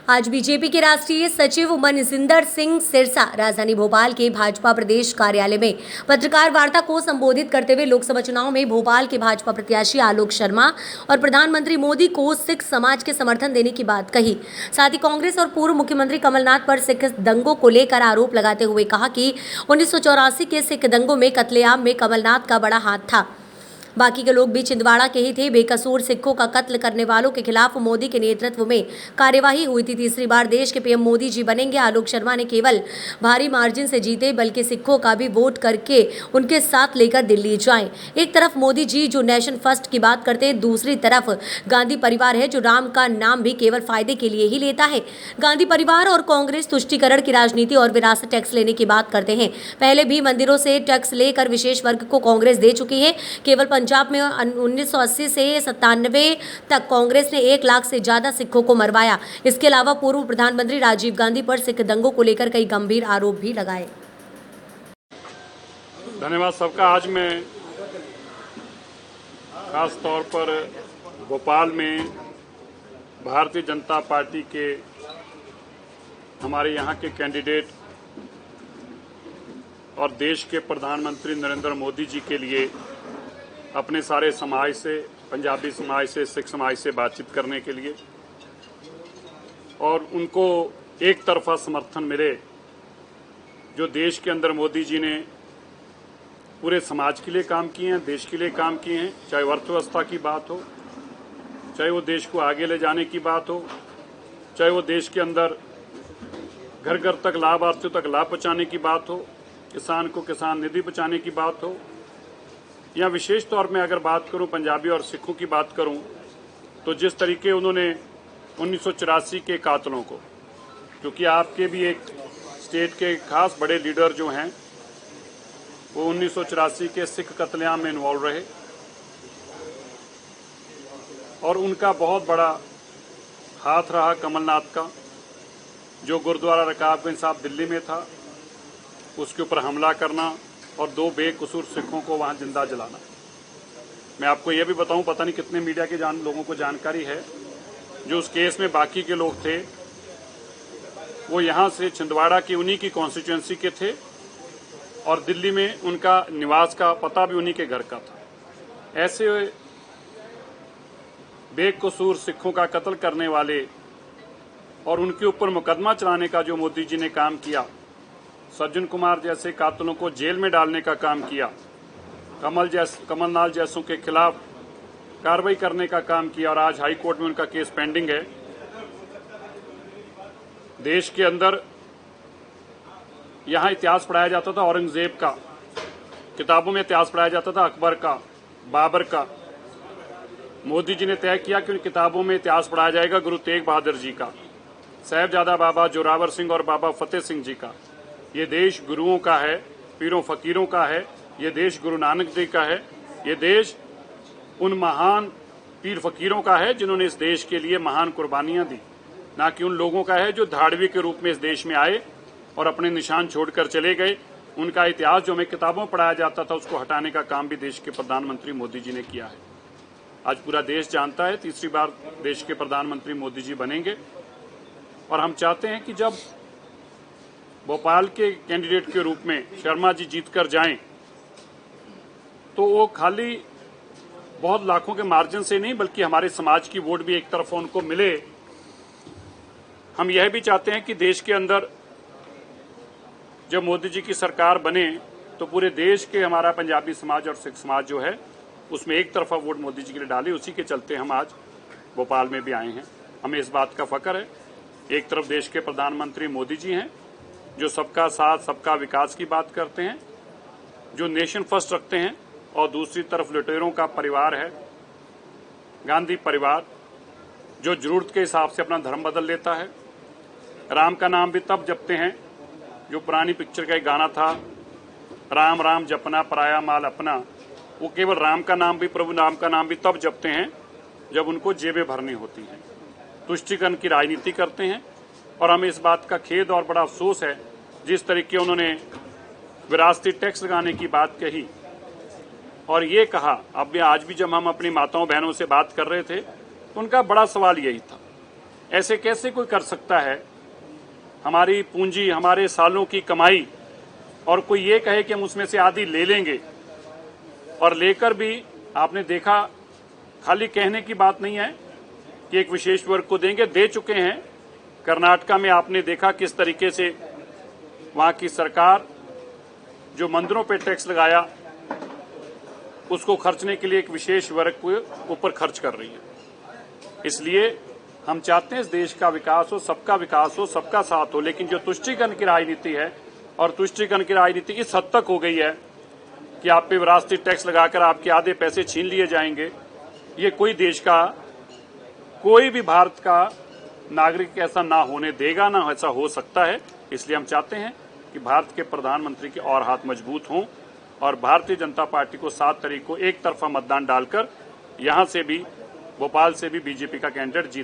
आज बीजेपी के राष्ट्रीय सचिव मनजिंदर सिंह सिरसा राजधानी भोपाल के भाजपा प्रदेश कार्यालय में पत्रकार वार्ता को संबोधित करते हुए लोकसभा चुनाव में भोपाल के भाजपा प्रत्याशी आलोक शर्मा और प्रधानमंत्री मोदी को सिख समाज के समर्थन देने की बात कही। साथ ही कांग्रेस और पूर्व मुख्यमंत्री कमलनाथ पर सिख दंगों को लेकर आरोप लगाते हुए कहा कि 1984 के सिख दंगों में कत्लेआम में कमलनाथ का बड़ा हाथ था, बाकी के लोग भी छिंदवाड़ा के ही थे। बेकसूर सिखों का कत्ल करने वालों के खिलाफ मोदी के नेतृत्व में कार्यवाही हुई थी। तीसरी बार देश के पीएम मोदी जी बनेंगे। आलोक शर्मा ने केवल भारी मार्जिन से जीते, बल्कि सिखों का भी वोट करके उनके साथ लेकर दिल्ली जाएं। एक तरफ मोदी जी जो नेशन फर्स्ट की बात करते हैं, दूसरी तरफ गांधी परिवार है जो राम का नाम भी केवल फायदे के लिए ही लेता है। गांधी परिवार और कांग्रेस तुष्टीकरण की राजनीति और विरासत टैक्स लेने की बात करते हैं। पहले भी मंदिरों से टैक्स लेकर विशेष वर्ग को कांग्रेस दे चुकी है। केवल पंजाब में 1980 से 97 तक कांग्रेस ने 1 लाख से ज्यादा सिखों को मरवाया। इसके अलावा पूर्व प्रधानमंत्री राजीव गांधी पर सिख दंगों को लेकर कई गंभीर आरोप भी लगाए। धन्यवाद सबका। आज मैं खास तौर पर भोपाल में भारतीय जनता पार्टी के हमारे यहाँ के कैंडिडेट और देश के प्रधानमंत्री नरेंद्र मोदी जी के लिए अपने सारे समाज से, पंजाबी समाज से, सिख समाज से बातचीत करने के लिए और उनको एक तरफा समर्थन मिले जो देश के अंदर मोदी जी ने पूरे समाज के लिए काम किए हैं, देश के लिए काम किए हैं, चाहे अर्थव्यवस्था की बात हो, चाहे वो देश को आगे ले जाने की बात हो, चाहे वो देश के अंदर घर घर तक लाभार्थियों तक लाभ पहुंचाने की बात हो, किसान को किसान निधि पहुंचाने की बात हो, या विशेष तौर में अगर बात करूं पंजाबी और सिखों की बात करूं तो जिस तरीके उन्होंने 1984 के कातलों को, क्योंकि आपके भी एक स्टेट के खास बड़े लीडर जो हैं वो 1984 के सिख कत्लेआम में इन्वॉल्व रहे और उनका बहुत बड़ा हाथ रहा कमलनाथ का, जो गुरुद्वारा रकाबगंज साहब दिल्ली में था, उसके ऊपर हमला करना और 2 बेकसूर सिखों को वहां जिंदा जलाना। मैं आपको यह भी बताऊं, पता नहीं कितने मीडिया के लोगों को जानकारी है, जो उस केस में बाकी के लोग थे वो यहां से छिंदवाड़ा की उन्हीं की कॉन्स्टिट्यूएंसी के थे और दिल्ली में उनका निवास का पता भी उन्हीं के घर का था। ऐसे बेकसूर सिखों का कत्ल करने वाले और उनके ऊपर मुकदमा चलाने का जो मोदी जी ने काम किया, सज्जन कुमार जैसे कातलों को जेल में डालने का काम किया, कमलनाथ जैसों के खिलाफ कार्रवाई करने का काम किया और आज हाई कोर्ट में उनका केस पेंडिंग है। देश के अंदर यहां इतिहास पढ़ाया जाता था औरंगजेब का, किताबों में इतिहास पढ़ाया जाता था अकबर का, बाबर का। मोदी जी ने तय किया कि उन किताबों में इतिहास पढ़ाया जाएगा गुरु तेग बहादुर जी का, साहिबजादा बाबा जोरावर सिंह और बाबा फतेह सिंह जी का। ये देश गुरुओं का है, पीरों फकीरों का है, ये देश गुरु नानक जी का है, ये देश उन महान पीर फकीरों का है जिन्होंने इस देश के लिए महान कुर्बानियां दी, ना कि उन लोगों का है जो धाड़वी के रूप में इस देश में आए और अपने निशान छोड़कर चले गए। उनका इतिहास जो हमें किताबों में पढ़ाया जाता था उसको हटाने का काम भी देश के प्रधानमंत्री मोदी जी ने किया है। आज पूरा देश जानता है तीसरी बार देश के प्रधानमंत्री मोदी जी बनेंगे और हम चाहते हैं कि जब भोपाल के कैंडिडेट के रूप में शर्मा जी जीतकर जाएं तो वो खाली बहुत लाखों के मार्जिन से नहीं, बल्कि हमारे समाज की वोट भी एक तरफ उनको मिले। हम यह भी चाहते हैं कि देश के अंदर जब मोदी जी की सरकार बने तो पूरे देश के हमारा पंजाबी समाज और सिख समाज जो है उसमें एक तरफा वोट मोदी जी के लिए डाले। उसी के चलते हम आज भोपाल में भी आए हैं। हमें इस बात का फख्र है, एक तरफ देश के प्रधानमंत्री मोदी जी हैं जो सबका साथ सबका विकास की बात करते हैं, जो नेशन फर्स्ट रखते हैं, और दूसरी तरफ लुटेरों का परिवार है गांधी परिवार, जो जरूरत के हिसाब से अपना धर्म बदल लेता है। राम का नाम भी तब जपते हैं, जो पुरानी पिक्चर का एक गाना था, राम राम जपना पराया माल अपना, वो केवल राम का नाम भी, प्रभु नाम का नाम भी तब जपते हैं जब उनको जेबें भरनी होती हैं। तुष्टीकरण की राजनीति करते हैं और हमें इस बात का खेद और बड़ा अफसोस है जिस तरीके उन्होंने विरासती टैक्स लगाने की बात कही और ये कहा। अब आज भी जब हम अपनी माताओं बहनों से बात कर रहे थे तो उनका बड़ा सवाल यही था, ऐसे कैसे कोई कर सकता है? हमारी पूंजी, हमारे सालों की कमाई, और कोई ये कहे कि हम उसमें से आधी ले लेंगे, और लेकर भी आपने देखा खाली कहने की बात नहीं है कि एक विशेष वर्ग को देंगे, दे चुके हैं। कर्नाटका में आपने देखा किस तरीके से वहां की सरकार जो मंदिरों पे टैक्स लगाया उसको खर्चने के लिए एक विशेष वर्ग के ऊपर खर्च कर रही है। इसलिए हम चाहते हैं इस देश का विकास हो, सबका साथ हो, लेकिन जो तुष्टीकरण की राजनीति है, और तुष्टीकरण की राजनीति इस हद तक हो गई है कि आप पे विरासती टैक्स लगाकर आपके आधे पैसे छीन लिए जाएंगे, ये कोई देश का, कोई भी भारत का नागरिक ऐसा ना होने देगा, ना ऐसा हो सकता है। इसलिए हम चाहते हैं कि भारत के प्रधानमंत्री के और हाथ मजबूत हों और भारतीय जनता पार्टी को 7 तारीख को एक तरफा मतदान डालकर यहां से भी, भोपाल से भी बीजेपी का कैंडिडेट जीत